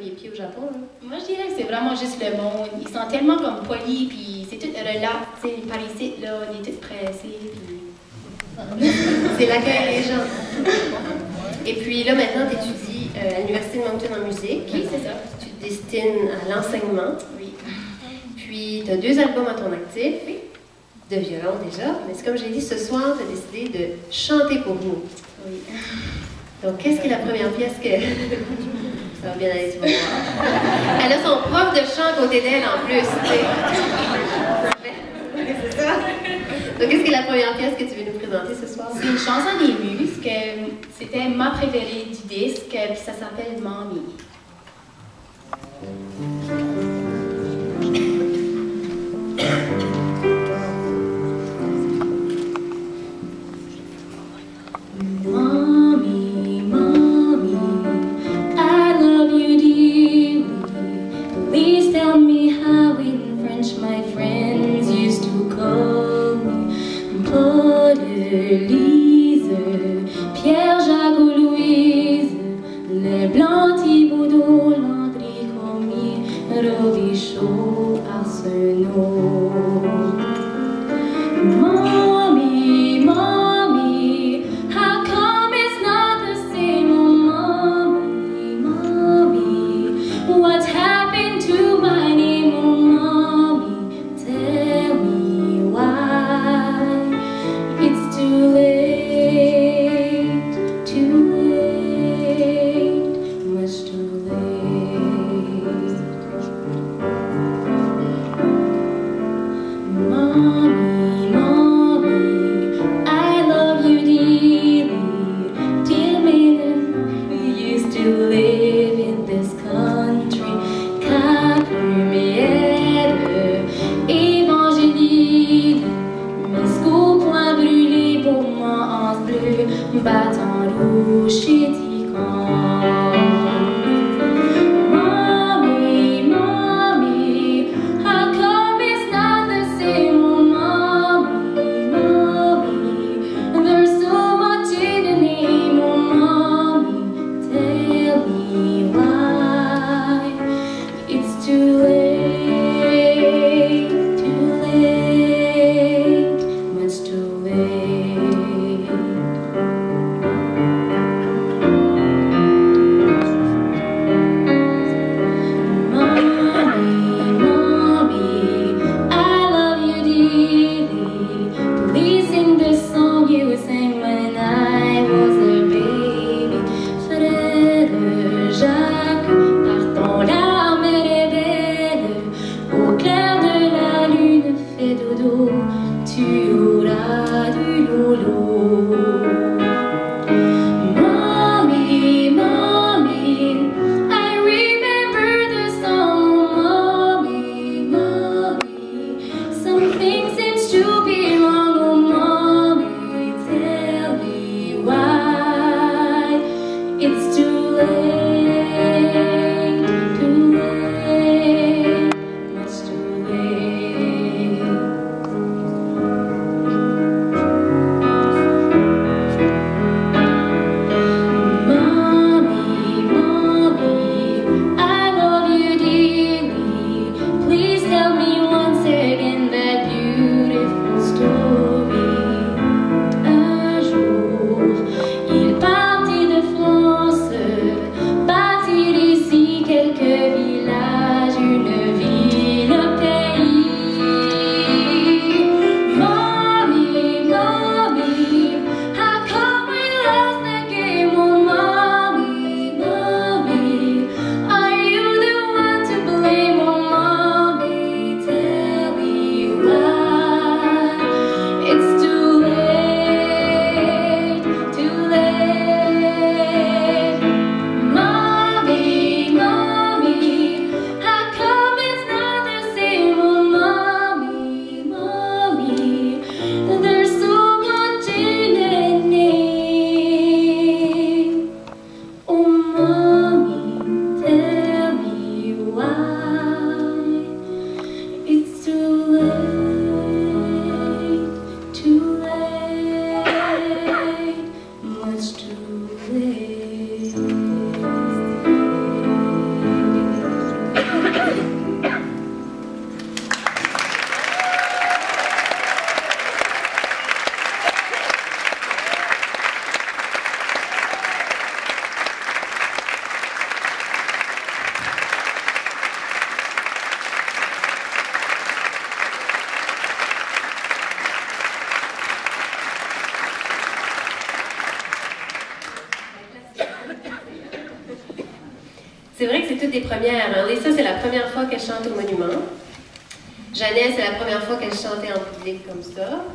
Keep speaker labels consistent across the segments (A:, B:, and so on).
A: les pieds au Japon, là?
B: Moi, je dirais que c'est vraiment juste le monde. Ils sont tellement comme polis, puis c'est tout relax. Tu sais, par ici, là, on est tous pressés, puis...
A: C'est l'accueil des gens. Et puis là, maintenant, tu étudies à l'Université de Moncton en musique.
B: Oui, c'est ça.
A: Tu te destines à l'enseignement.
B: Oui.
A: Puis, tu as 2 albums à ton actif. Oui. De violon déjà. Mais c'est comme j'ai dit, ce soir, tu as décidé de chanter pour nous.
B: Oui.
A: Donc, qu'est-ce qui est la première pièce que... Ça va bien aller, tu vas voir. Elle a son prof de chant à côté d'elle en plus, tu sais. C'est ça. Donc, qu'est-ce qui est la première pièce que tu veux nous présenter ce soir?
B: C'est une chanson des Muses, que c'était ma préférée du disque, puis ça s'appelle Mommy.
C: Pierre, Jacques ou Louise, les blancs Thibaudot, Landry, Commis, Robichaud, Arsenault. Mommy, mommy, how come it's not the same? Oh, mommy, mommy, what happened to my name? Oh, mommy, tell me why. It's too late. Live in this country.
A: c'est vrai que c'est toutes des premières. Hein. Lisa, c'est la première fois qu'elle chante au Monument. Jeannette, c'est la première fois qu'elle chantait en public comme ça.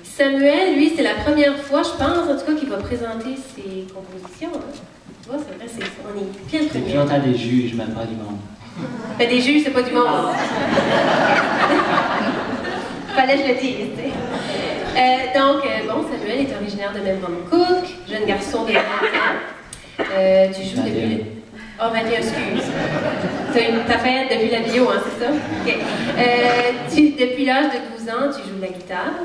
A: Samuel, lui, c'est la première fois, je pense, en tout cas, qu'il va présenter ses compositions. Hein. Tu vois, c'est vrai, on est bien
D: C'est
A: premiers.
D: j'entends des juges, même pas du monde.
A: Ben, des juges, c'est pas du monde. Fallait que je le dise, tu sais. Donc, bon, Samuel est originaire de Memramcook, jeune garçon de 20 ans. Tu joues depuis... Oh, 21, excuse. T'as fait depuis la bio, hein, c'est ça? OK. Depuis l'âge de 12 ans, tu joues de la guitare.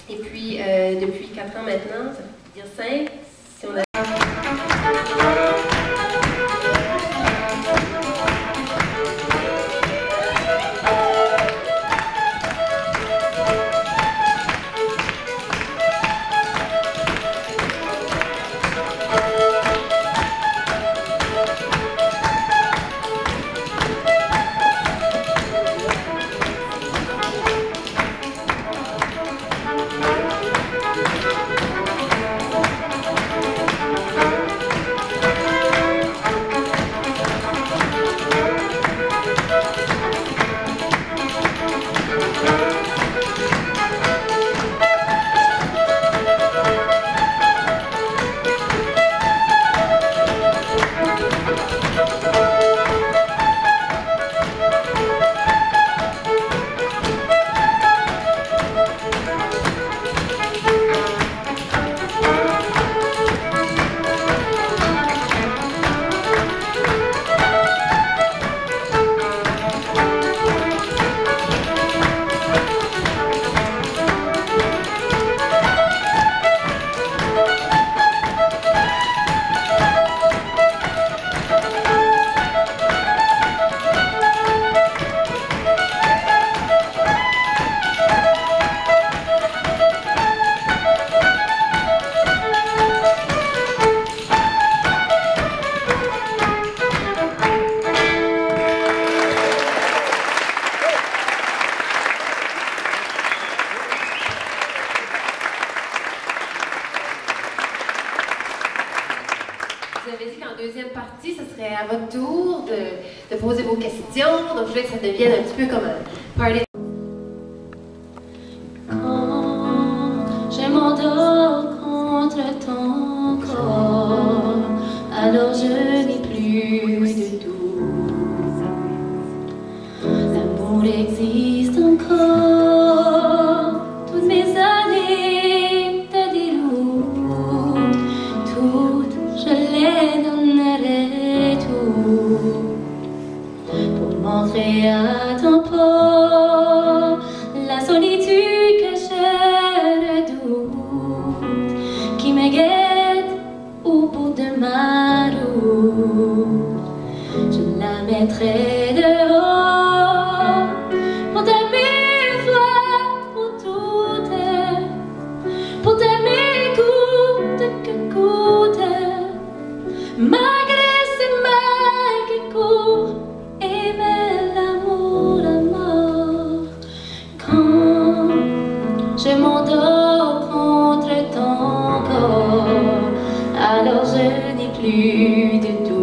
A: Et puis, depuis 4 ans maintenant, ça veut dire 5, si on a... Vous avez dit qu'en deuxième partie, ce serait à votre tour de poser vos questions. Donc, je voulais que ça devienne un petit peu comme un party.
C: Quand je m'endors contre ton corps, alors je n'ai plus de doute. L'amour existe encore. Toutes mes années de déroute, toutes je les donnerai tout pour montrer à ton port la solitude que je redoute, qui me guette au bout de ma route. Je la mettrai dehors pour t'aimer une fois pour toutes, pour t'aimer coûte que coûte, malgré ces mains qui courent, aimer l'amour à mort. Quand je m'endors contre ton corps, alors je n'ai plus de doute.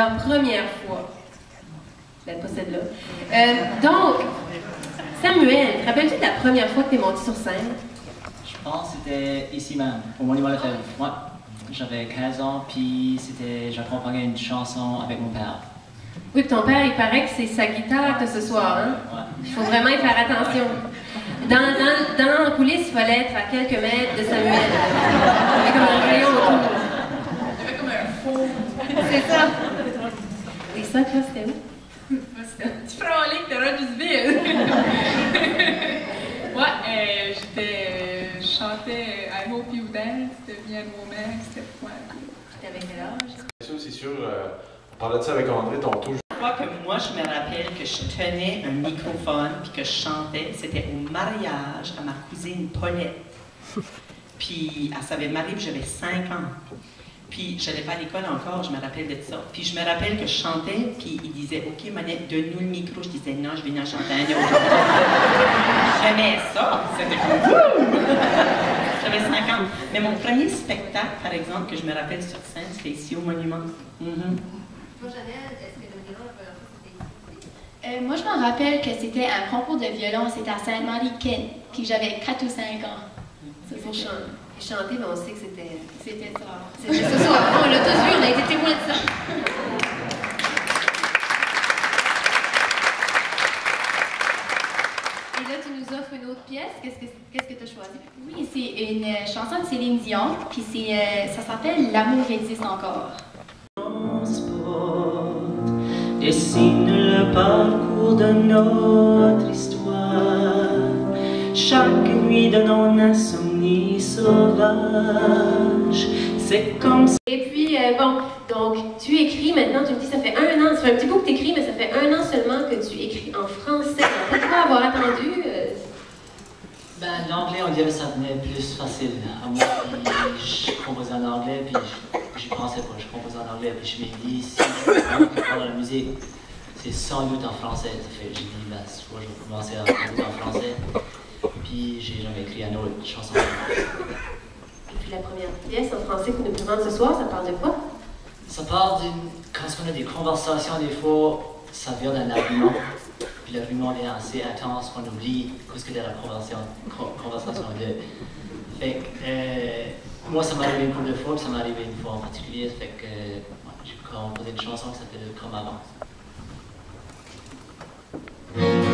A: leur première fois. Peut-être pas celle-là. Donc, Samuel, te rappelles-tu de la première fois que tu es monté sur scène?
D: Je pense que c'était ici même, au Monument de la Fèvre. Moi, j'avais 15 ans, puis j'accompagnais une chanson avec mon père.
A: Oui, puis ton père, il paraît que c'est sa guitare que ce soir, hein?
D: Ouais.
A: Il faut vraiment y faire attention. Dans la coulisse, il fallait être à quelques mètres de Samuel. Il y avait comme un rayon autour.
E: Il y avait comme un faux.
A: C'est ça. Et ça, là, c'était où?
E: C'était un petit frôlé que t'aurais juste vu. Ouais, je chantais I Hope You Dance de Bien Womack, c'était quoi?
A: C'était avec quel âge?
F: C'est sûr, on parlait de ça avec André tantôt.
G: Je crois que moi, je me rappelle que je tenais un microphone puis que je chantais. C'était au mariage à ma cousine Paulette. Puis elle s'avait mariée, puis j'avais 5 ans. Puis je n'allais pas à l'école encore, je me rappelle de ça. Puis je me rappelle que je chantais, puis il disait « Ok, Manette, donne-nous le micro. » Je disais « Non, je vais en chanter un autre. » J'aimais ça. C'était comme « J'avais 5 ans. Mais mon premier spectacle, par exemple, que je me rappelle sur scène, c'était ici au Monument.
A: Toi, Janelle, est-ce que le violon, la première fois, c'était ici?
B: Moi, je me rappelle que c'était un concours de violon, c'était à Sainte-Marie-Ken, puis j'avais 4 ou 5 ans.
A: Ça, c'est chanter. Et chanter, mais on sait que c'était
B: ça.
A: C'était ce soir. On l'a tous vu, on a été témoins de ça. Et là, tu nous offres une autre pièce. Qu'est-ce que tu as choisi?
B: Oui, c'est une chanson de Céline Dion, puis ça s'appelle L'amour existe encore.
G: Dessine le parcours de notre histoire. Chaque nuit de non insomnie sauvage, c'est comme ça.
A: Et puis, bon, donc, tu écris maintenant, tu me dis, ça fait 1 an, ça fait un petit bout que tu écris, mais ça fait 1 an seulement que tu écris en français. Pourquoi avoir attendu?
D: Ben, l'anglais, on dirait que ça venait plus facile à moi. Puis je composais en anglais, puis j'y pensais pas. Je composais en anglais, puis je me dis, si je veux vraiment comprendre la musique, c'est sans doute en français. J'ai dit, ben, soit je vais commencer à composer en français, puis j'ai jamais écrit une autre chanson.
A: Et puis la première pièce en français que nous présente ce soir, ça parle de quoi?
D: Ça parle quand on a des conversations, des fois, ça vient d'un argument. Puis l'argument est assez intense qu'on oublie ce que c'est la conversation de. Fait que moi, ça m'est arrivé une couple de fois, puis ça m'est arrivé une fois en particulier. Fait que j'ai composé une chanson qui s'appelle Comme avant.
G: Comme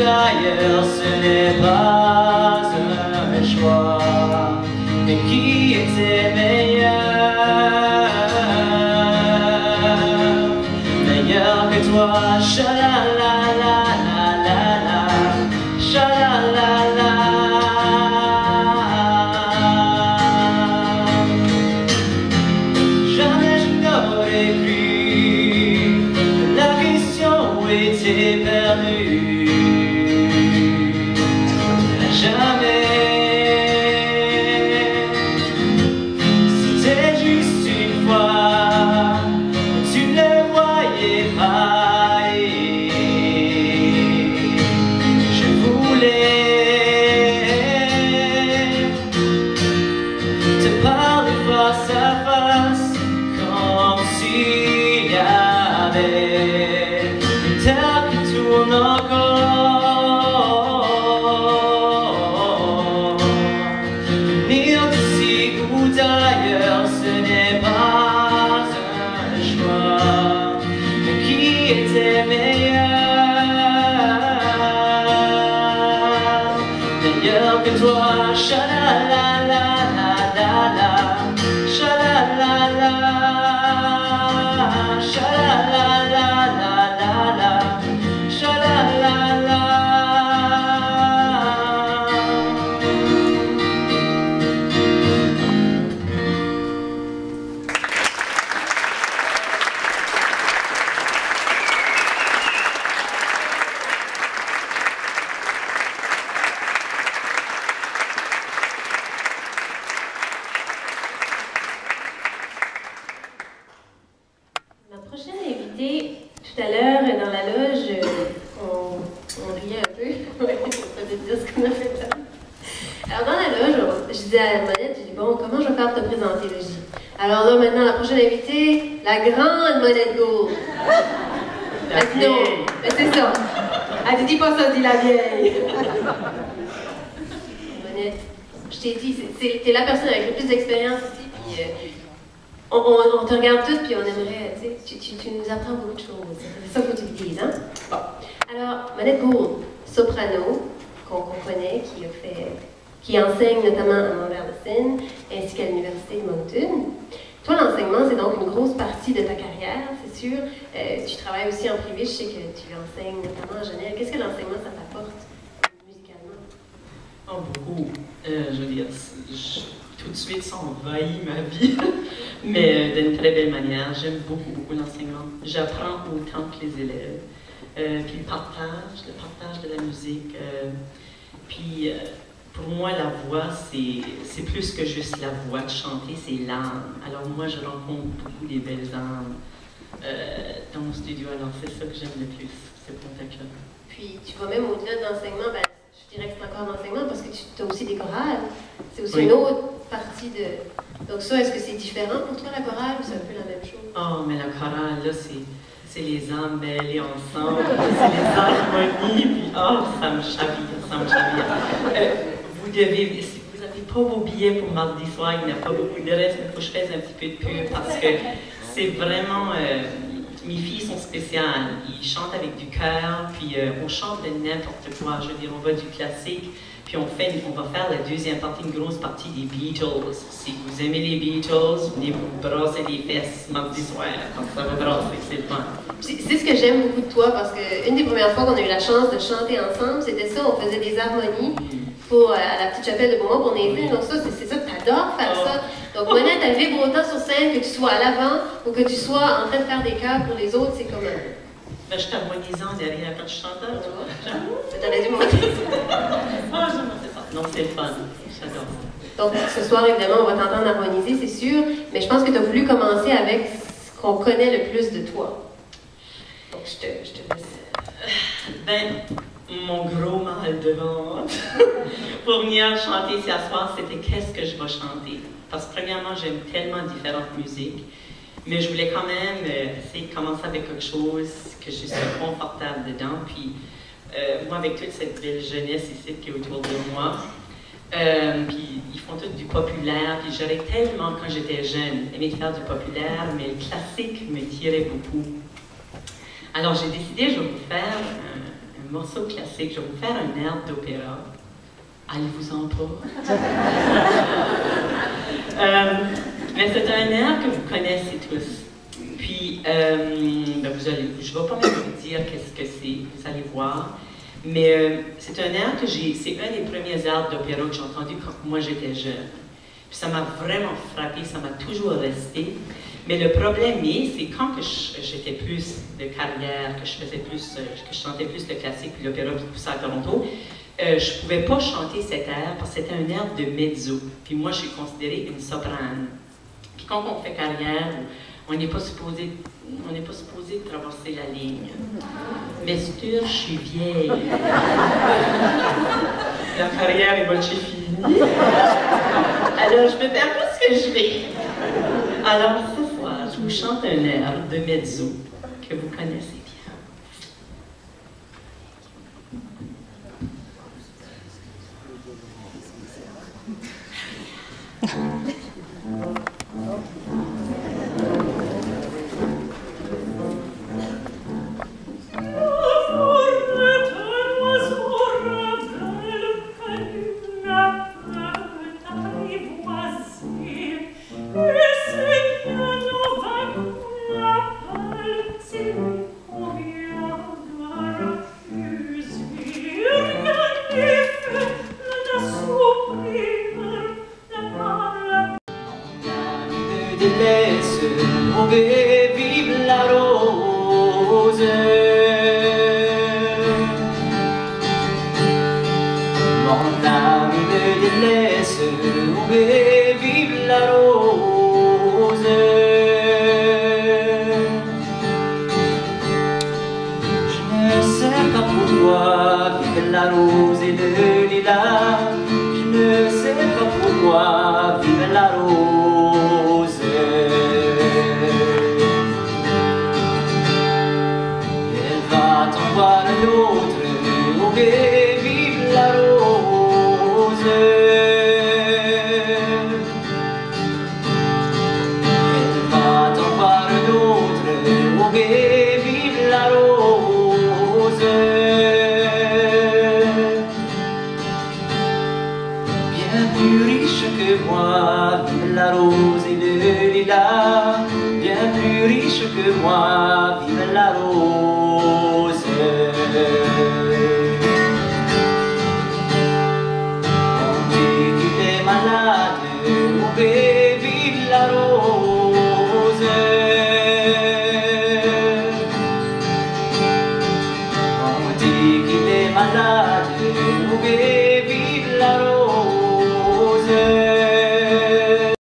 D: d'ailleurs, ce n'est pas un choix. Mais qui était meilleur? Meilleur que toi, cha-la-la-la-la-la-la, cha-la-la-la. Jamais je n'aurais cru que la question était perdue. Jamais. C'était juste une fois, tu ne le voyais pas. Et je voulais te parler face à face, comme s'il y avait une terre qui tourne encore. Venir d'ici ou d'ailleurs, ce n'est pas un choix. Mais qui était meilleur? Meilleur que toi, cha-la-la-la-la-la-la, cha-la-la-la, cha-la-la-la-la-la-la, cha-la-la-la.
A: Ma prochaine invitée, tout à l'heure, dans la loge, on riait un peu. On va peut-être dire ce qu'on a fait là. Alors, dans la loge, je disais à Monette, je dis, bon, comment je vais faire pour te présenter? Là, je dis, alors là, maintenant, la prochaine invitée, la grande Monette Gould. Elle dit non, mais c'est ça. Elle dit, dis pas ça, dis la vieille. Monette, je t'ai dit, t'es la personne avec le plus d'expérience ici, puis on te regarde toutes, puis on aimerait, tu nous apprends beaucoup de choses. C'est ça qu'il faut que tu le dises, hein? Bon. Alors, Monette Gould, soprano, qu'on connaît, qui enseigne notamment à Montréal-de-Seine, ainsi qu'à l'Université de Moncton. Toi, l'enseignement, c'est donc une grosse partie de ta carrière, c'est sûr. Tu travailles aussi en privé, je sais que tu enseignes notamment à Genève. Qu'est-ce que l'enseignement, ça t'apporte musicalement?
G: Oh, beaucoup. Je veux dire, tout de suite, ça envahit ma vie, mais d'une très belle manière. J'aime beaucoup, beaucoup l'enseignement. J'apprends autant que les élèves. Puis le partage de la musique. Puis pour moi, la voix, c'est plus que juste la voix de chanter, c'est l'âme. Alors moi, je rencontre beaucoup des belles âmes dans mon studio. Alors c'est ça que j'aime le plus, ce contact-là.
A: Puis tu vas même au-delà de l'enseignement, ben, je dirais que c'est encore d'enseignement parce que tu as aussi des chorales. C'est aussi une autre partie de... Donc ça, est-ce que c'est différent pour toi la chorale ou c'est un peu la même chose?
G: Oh, mais la chorale, là, c'est les âmes mêlées ensemble, c'est les harmonies, puis oh, ça me chavire, ça me chavire. Vous n'avez pas vos billets pour mardi soir, il n'y a pas beaucoup de reste, mais il faut que je fasse un petit peu de pub parce que c'est vraiment... mes filles sont spéciales, ils chantent avec du cœur, puis on chante de n'importe quoi, je veux dire, on va du classique, puis on va faire la deuxième partie, une grosse partie des Beatles. Si vous aimez les Beatles, venez vous brasser les fesses mardi soir, quand ça va brasser, c'est le fun.
A: C'est ce que j'aime beaucoup de toi, parce qu'une des premières fois qu'on a eu la chance de chanter ensemble, c'était ça, on faisait des harmonies pour, à la petite chapelle de Beaumont pour Nathan, donc ça, c'est ça, t'adores faire ça. Donc Monette, elle vibre autant sur scène que tu sois à l'avant ou que tu sois en train de faire des chœurs pour les autres, c'est comme un...
G: Ben, je t'harmonisant derrière quand je chante, tu vois.
A: T'aurais dû monter.
G: Ah, c'est ça. Non, c'est le fun, j'adore.
A: Donc ce soir, évidemment, on va t'entendre harmoniser, c'est sûr, mais je pense que tu as voulu commencer avec ce qu'on connaît le plus de toi. Donc je te laisse.
G: Ben, mon gros mal de ventre pour venir chanter ce soir, c'était qu'est-ce que je vais chanter. Parce que premièrement, j'aime tellement différentes musiques, mais je voulais quand même essayer de commencer avec quelque chose que je suis confortable dedans. Puis moi, avec toute cette belle jeunesse ici qui est autour de moi, puis ils font tout du populaire, puis j'aurais tellement, quand j'étais jeune, aimé faire du populaire, mais le classique me tirait beaucoup. Alors j'ai décidé, je vais vous faire un un morceau classique. Je vais vous faire un air d'opéra. Allez-vous-en pas. Mais c'est un air que vous connaissez tous. Puis, ben je ne vais pas même vous dire qu'est-ce que c'est, vous allez voir. Mais c'est un air que c'est un des premiers airs d'opéra que j'ai entendu quand moi j'étais jeune. Puis ça m'a vraiment frappé, ça m'a toujours resté. Mais le problème c'est quand j'étais plus de carrière, que je faisais plus, que je chantais plus le classique puis l'opéra puis tout ça à Toronto, je ne pouvais pas chanter cet air parce que c'était un air de mezzo. Puis moi, je suis considérée une soprane. Puis quand on fait carrière, on n'est pas supposé traverser la ligne. Mais sûr, je suis vieille. La carrière est moitié finie. Alors, je me permets ce que je vais. Alors, ce soir, je vous chante un air de mezzo que vous connaissez bien.
H: On veut vivre la rose. Mon âme me délaisse, on veut vivre la rose. Je ne sais pas pourquoi vivre la rose et le lilas. Je ne sais pas pourquoi vivre la rose. L'autre, on veut vivre la rose. Elle va t'en voir un autre, on veut vivre la rose. Bien plus riche que moi, vive la rose et le lilas. Bien plus riche que moi, vive la rose. On dit qu'il est malade, on veut vivre la rose. On dit qu'il est malade, on veut